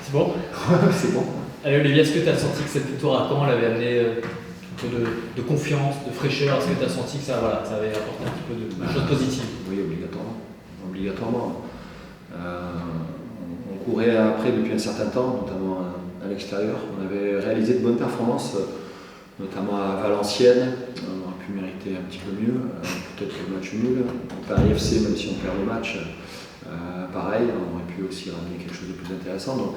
C'est bon? C'est bon. Allez Olivier, est-ce que tu as senti que cette victoire à Caen elle avait amené un peu de confiance, de fraîcheur? Est-ce que tu as senti que ça avait apporté un petit peu de choses positives? Oui, obligatoirement. On courait après depuis un certain temps, notamment à l'extérieur. On avait réalisé de bonnes performances, notamment à Valenciennes. On aurait pu mériter un petit peu mieux, peut-être que le match nul. Donc à l'AFC, même si on perd le match, pareil, on aurait pu aussi ramener quelque chose de plus intéressant. Donc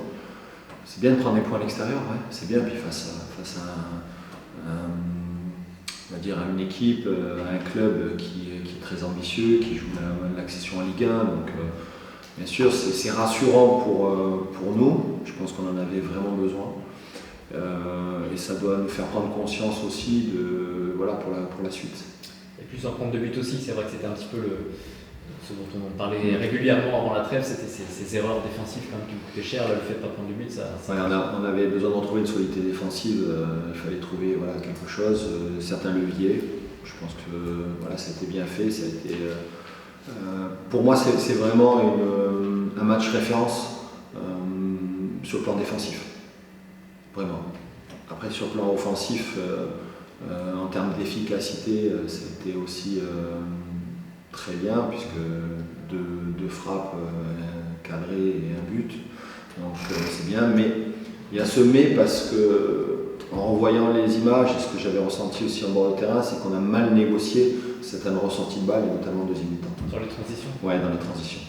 c'est bien de prendre des points à l'extérieur, ouais, c'est bien. Puis face à on va dire à une équipe, à un club qui est très ambitieux, qui joue l'accession en Ligue 1. Donc bien sûr, c'est rassurant pour nous. Je pense qu'on en avait vraiment besoin. Et ça doit nous faire prendre conscience aussi pour la suite. Et puis sans prendre de but aussi, c'est vrai que c'était un petit peu ce dont on parlait régulièrement avant la trêve, c'était ces erreurs défensives quand même qui nous coûtaient cher. Là, le fait de ne pas prendre de but, on avait besoin de retrouver une solidité défensive, il fallait trouver quelque chose, certains leviers. Je pense que ça a été bien fait. Ça a été, pour moi, c'est vraiment un match référence sur le plan défensif. Vraiment. Après, sur le plan offensif, en termes d'efficacité, c'était aussi très bien, puisque deux frappes cadrées et un but. Donc c'est bien, mais il y a ce mais parce que en revoyant les images, et ce que j'avais ressenti aussi en bord de terrain, c'est qu'on a mal négocié certaines ressorties de balles, et notamment en deuxième mi-temps. Sur les transitions? Ouais, dans les transitions.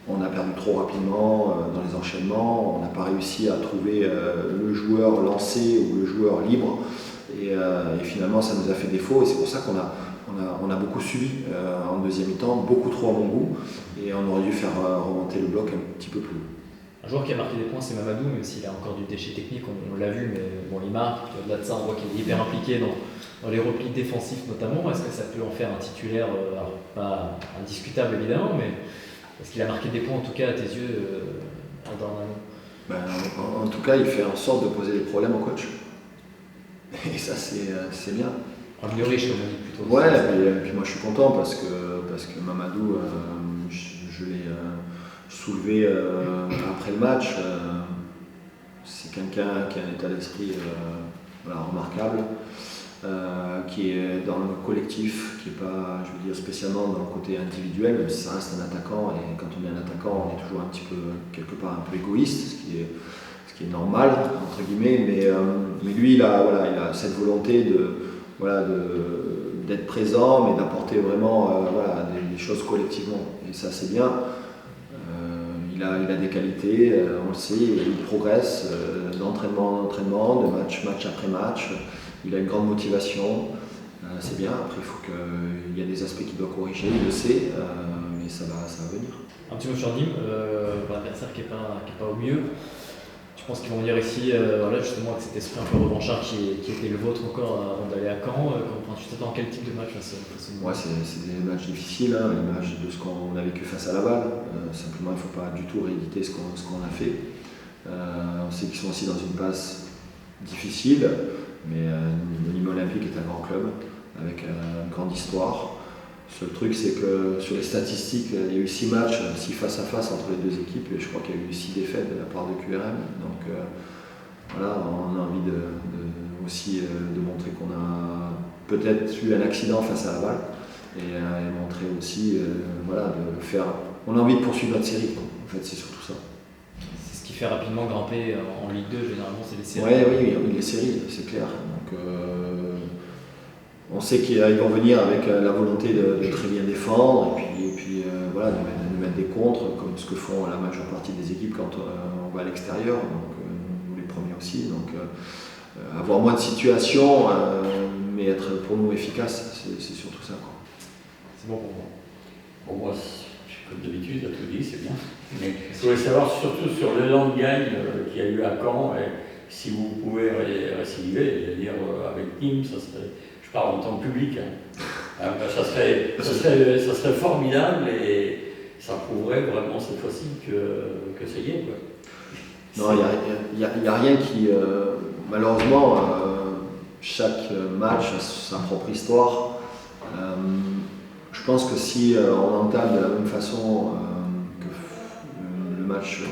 On a perdu trop rapidement dans les enchaînements, on n'a pas réussi à trouver le joueur lancé ou le joueur libre, et finalement ça nous a fait défaut, et c'est pour ça qu'on a beaucoup subi en deuxième mi-temps, beaucoup trop à mon goût, et on aurait dû faire remonter le bloc un petit peu plus haut. Un joueur qui a marqué des points, c'est Mamadou, même s'il a encore du déchet technique, on l'a vu, mais bon, il marque. Puis au-delà de ça, on voit qu'il est hyper impliqué dans les replis défensifs notamment. Est-ce que ça peut en faire un titulaire, alors pas indiscutable évidemment, mais est-ce qu'il a marqué des points en tout cas à tes yeux à Dornano? En tout cas, il fait en sorte de poser des problèmes au coach. Et ça, c'est bien. Un vieux riche, comme on dit plutôt. Ouais, et puis moi je suis content parce que Mamadou, je l'ai soulevé après le match. C'est quelqu'un qui a un état d'esprit remarquable, qui est dans le collectif, qui n'est pas, je veux dire, spécialement dans le côté individuel, même si ça reste un attaquant, et quand on est un attaquant, on est toujours un petit peu, quelque part, un peu égoïste, ce qui est normal, entre guillemets, mais lui, il a cette volonté d'être présent, mais d'apporter vraiment des choses collectivement. Et ça, c'est bien. Il a des qualités, on le sait, il progresse d'entraînement en entraînement, de match après match. Il a une grande motivation. C'est bien. Après, il faut qu'il y a des aspects qu'il doit corriger, il le sait, mais ça va venir. Un petit mot sur Nîmes, l'adversaire qui n'est pas au mieux. Je pense qu'ils vont venir ici, justement avec cet esprit un peu revanchard qui était le vôtre encore avant d'aller à Caen. Tu t'attends à quel type de match face Ouais, c'est des matchs difficiles, l'image de ce qu'on a vécu face à Laval. Simplement, il ne faut pas du tout rééditer ce qu'on a fait. On sait qu'ils sont aussi dans une passe difficile, mais Nîmes Olympique est un grand club avec une grande histoire. Le seul truc, c'est que sur les statistiques, il y a eu 6 matchs, 6 face-à-face entre les deux équipes, et je crois qu'il y a eu 6 défaites de la part de QRM. Donc on a envie aussi de montrer qu'on a peut-être eu un accident face à Laval, et montrer aussi, de faire. On a envie de poursuivre notre série, quoi. En fait, c'est surtout ça. C'est ce qui fait rapidement grimper en Ligue 2, généralement, c'est les séries. Oui, les séries, c'est clair. Donc, on sait qu'ils vont venir avec la volonté de très bien défendre et puis de mettre des contres, comme ce que font la majeure partie des équipes quand on va à l'extérieur, donc nous les premiers aussi. Donc avoir moins de situations, mais être pour nous efficace, c'est surtout ça, quoi. C'est bon pour moi. Pour moi, comme d'habitude, à tout dit, c'est bien. Mais je voulais savoir surtout sur l'élan de gagne qu'il y a eu à Caen, et si vous pouvez récidiver, c'est-à-dire avec Nîmes, ça serait. Je parle en tant que public. Ça serait formidable et ça prouverait vraiment cette fois-ci que ça y est, quoi. Non, il n'y a rien qui. Malheureusement, chaque match a sa propre histoire. Je pense que si on entame de la même façon que le match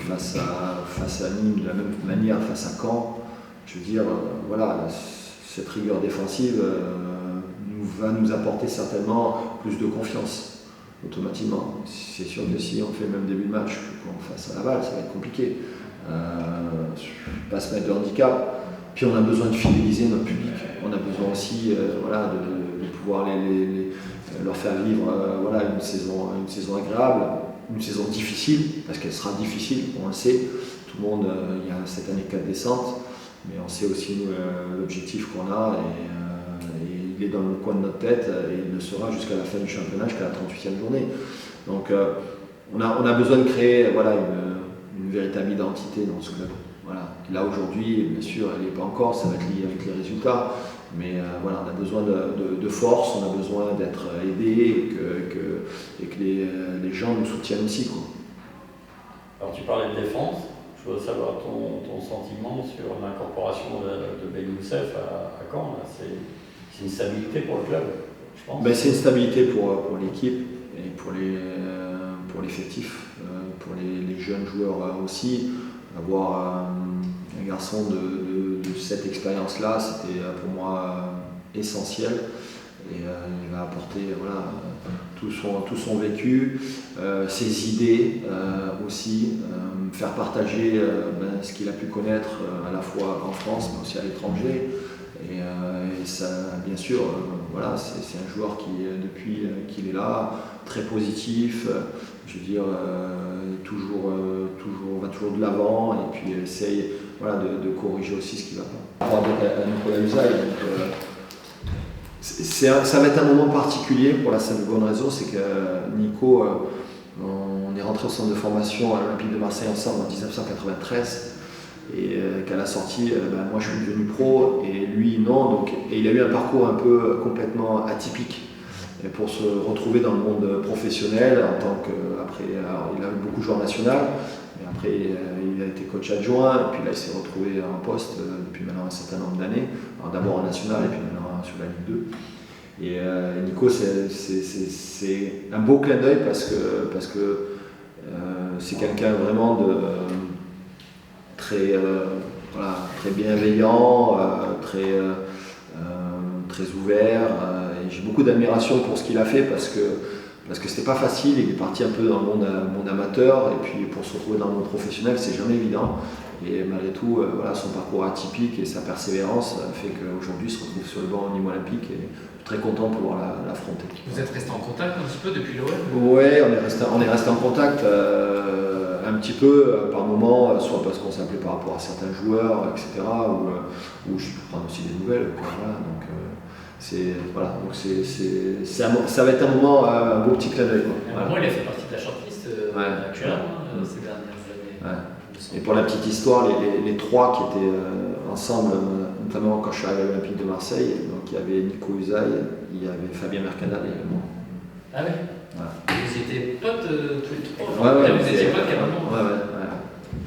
face à Nîmes, de la même manière face à Caen. Je veux dire, voilà, cette rigueur défensive va nous apporter certainement plus de confiance automatiquement. C'est sûr que si on fait le même début de match qu'on face à Laval, ça va être compliqué. Pas se mettre de handicap. Puis on a besoin de fidéliser notre public. On a besoin aussi voilà, de pouvoir leur faire vivre voilà, une saison agréable, une saison difficile, parce qu'elle sera difficile, on le sait. Tout le monde, il y a cette année 4 descentes, mais on sait aussi l'objectif qu'on a, et il est dans le coin de notre tête, et il le sera jusqu'à la fin du championnat, jusqu'à la 38e journée. Donc on a besoin de créer voilà, une véritable identité dans ce club. Voilà. Là aujourd'hui, bien sûr, elle n'est pas encore, ça va être lié avec les résultats, mais voilà, on a besoin de force, on a besoin d'être aidé et que les gens nous soutiennent aussi, quoi. Alors tu parlais de défense, je voudrais savoir ton sentiment sur l'incorporation de Ben Youssef à Caen. C'est une stabilité pour le club, je pense. Ben, c'est une stabilité pour l'équipe et pour l'effectif, pour les jeunes joueurs aussi. Avoir un garçon de cette expérience-là, c'était pour moi essentiel. Et il va apporter voilà, tout son vécu, ses idées aussi, faire partager ce qu'il a pu connaître à la fois en France mais aussi à l'étranger. Et ça, bien sûr, voilà, c'est un joueur qui, depuis qu'il est là, très positif, je veux dire, va toujours de l'avant et puis essaye voilà, de corriger aussi ce qui ne va pas. Par rapport à Nicolas Usaï, ça va être un moment particulier pour la simple bonne raison, c'est que Nico, on est rentré au centre de formation à l'Olympique de Marseille ensemble en 1993. Et qu'à la sortie, moi je suis devenu pro et lui non, et il a eu un parcours un peu complètement atypique. Et pour se retrouver dans le monde professionnel, en tant que, après, il a eu beaucoup de joueurs national, mais après il a été coach adjoint, et puis là il s'est retrouvé en poste depuis maintenant un certain nombre d'années, d'abord en national et puis maintenant sur la Ligue 2. Et Nico, c'est un beau clin d'œil parce que c'est quelqu'un vraiment très bienveillant, très ouvert. Et j'ai beaucoup d'admiration pour ce qu'il a fait parce que c'était pas facile. Il est parti un peu dans le monde amateur et puis pour se retrouver dans le monde professionnel, c'est jamais évident. Et malgré tout, voilà, son parcours atypique et sa persévérance fait qu'aujourd'hui il se retrouve sur le banc au niveau olympique et je suis très content de pouvoir l'affronter. Vous êtes resté en contact un petit peu depuis l'OM ? Oui, on est resté en contact un petit peu par moment, soit parce qu'on s'appelait par rapport à certains joueurs, etc. Ou je peux prendre aussi des nouvelles. Voilà, donc ça va être un moment, un beau petit clin d'œil. À un moment, il a fait partie de la shortlist actuelle ces dernières années. Ouais. Et pour la petite histoire, les trois qui étaient ensemble, notamment quand je suis arrivé à l'Olympique de Marseille, donc il y avait Nico Usaï, il y avait Fabien Mercadal et moi. Ah ouais. Voilà. Vous étiez potes tous les trois. Ouais, vous étiez potes carrément. Ouais.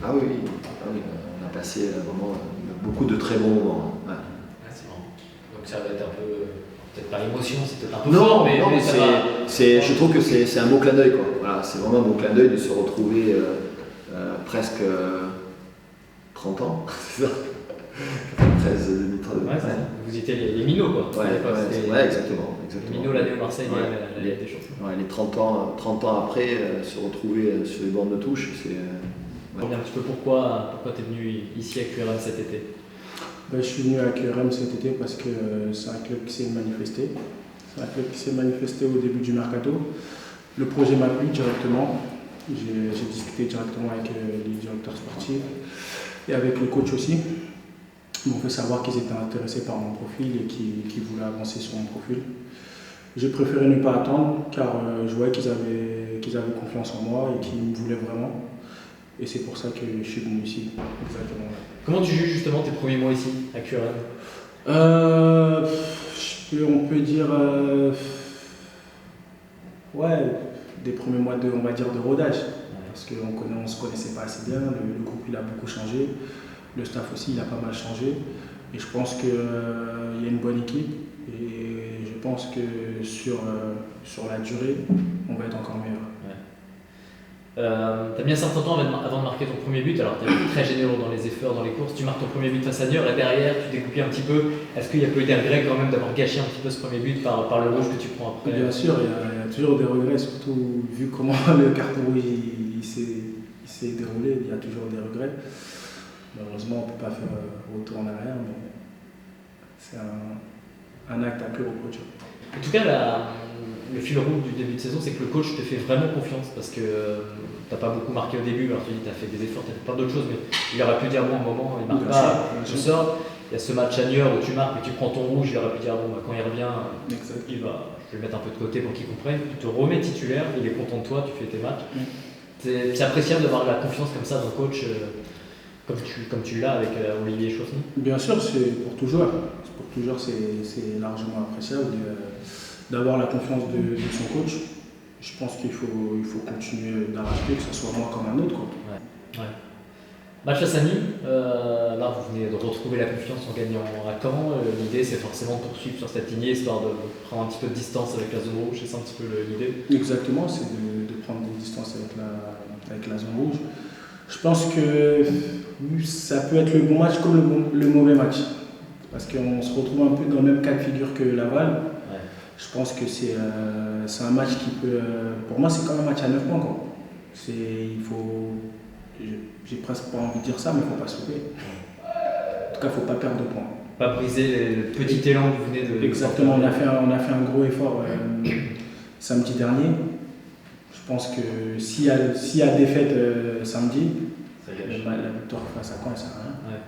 Ah oui, on a passé vraiment beaucoup de très bons moments. Ouais. Ah, c'est marrant. Donc ça va être un peu, peut-être pas l'émotion, c'est peut-être un peu non, fort, mais ça va. Je trouve que c'est un beau clin d'œil, quoi. Voilà, c'est vraiment un beau clin d'œil de se retrouver presque 30 ans, c'est ça 13, 2032. Ouais, vous étiez les minots, quoi. Ouais, exactement. Les minots, l'année au Marseille, la Ligue des Champions. Ouais, les 30 ans après, se retrouver sur les bornes de touche, c'est... Un petit peu pourquoi tu es venu ici à QRM cet été? Je suis venu à QRM cet été parce que c'est un club qui s'est manifesté. C'est un club qui s'est manifesté au début du mercato. Le projet m'a plu directement. J'ai discuté directement avec les directeurs sportifs et avec le coach aussi. Ils m'ont fait savoir qu'ils étaient intéressés par mon profil et qu'ils voulaient avancer sur mon profil. J'ai préféré ne pas attendre car je voyais qu'ils avaient confiance en moi et qu'ils me voulaient vraiment. Et c'est pour ça que je suis venu ici. Exactement. Comment tu juges justement tes premiers mois ici à QRM? On peut dire des premiers mois on va dire de rodage. Parce qu'on ne se connaissait pas assez bien, le groupe il a beaucoup changé, le staff aussi il a pas mal changé. Et je pense qu'il y a une bonne équipe et je pense que sur la durée, on va être encore meilleur. T'as mis un certain temps avant de marquer ton premier but, alors tu es très généreux dans les efforts, dans les courses, tu marques ton premier but face à Niort et derrière tu découpes un petit peu. Est-ce qu'il y a pas eu des regrets quand même d'avoir gâché un petit peu ce premier but par le rouge que tu prends après? Bien sûr, il y a toujours des regrets, surtout vu comment le carton rouge il s'est déroulé, il y a toujours des regrets. Malheureusement, on ne peut pas faire retour en arrière, mais c'est un acte un peu reprochable. En tout cas, le fil rouge du début de saison, c'est que le coach te fait vraiment confiance parce que tu n'as pas beaucoup marqué au début. Alors tu dis, tu as fait des efforts, tu as fait plein d'autres choses, mais il aurait pu dire, bon, à un moment, il marque pas, je sors. Il y a ce match à Niort où tu marques et tu prends ton rouge, il aurait pu dire, bon, bah, quand il revient, je vais le mettre un peu de côté pour qu'il comprenne. Tu te remets titulaire, il est content de toi, tu fais tes matchs. C'est appréciable d'avoir la confiance comme ça d'un coach comme tu l'as avec Olivier Chaussny. Bien sûr, c'est pour toujours. C'est largement appréciable d'avoir la confiance de son coach. Je pense qu'il faut continuer d'arracher, que ce soit moi comme un autre. Quoi. Ouais. Match face à Nîmes, là vous venez de retrouver la confiance en gagnant à Caen. L'idée c'est forcément de poursuivre sur cette lignée histoire de prendre un petit peu de distance avec la zone rouge, c'est ça un petit peu l'idée? Exactement, c'est de prendre des distances avec la zone rouge. Je pense que ça peut être le bon match comme le mauvais match. Parce qu'on se retrouve un peu dans le même cas de figure que Laval. Ouais. Je pense que c'est un match qui peut. Pour moi, c'est quand même un match à 9 points. Quoi. J'ai presque pas envie de dire ça, mais il ne faut pas sauter. En tout cas, il ne faut pas perdre de points. Pas briser le petit élan que vous venez de. Exactement, on a fait un gros effort samedi dernier. Je pense que s'il y a défaite samedi, la victoire face à Caen, ça sert à rien. Ouais.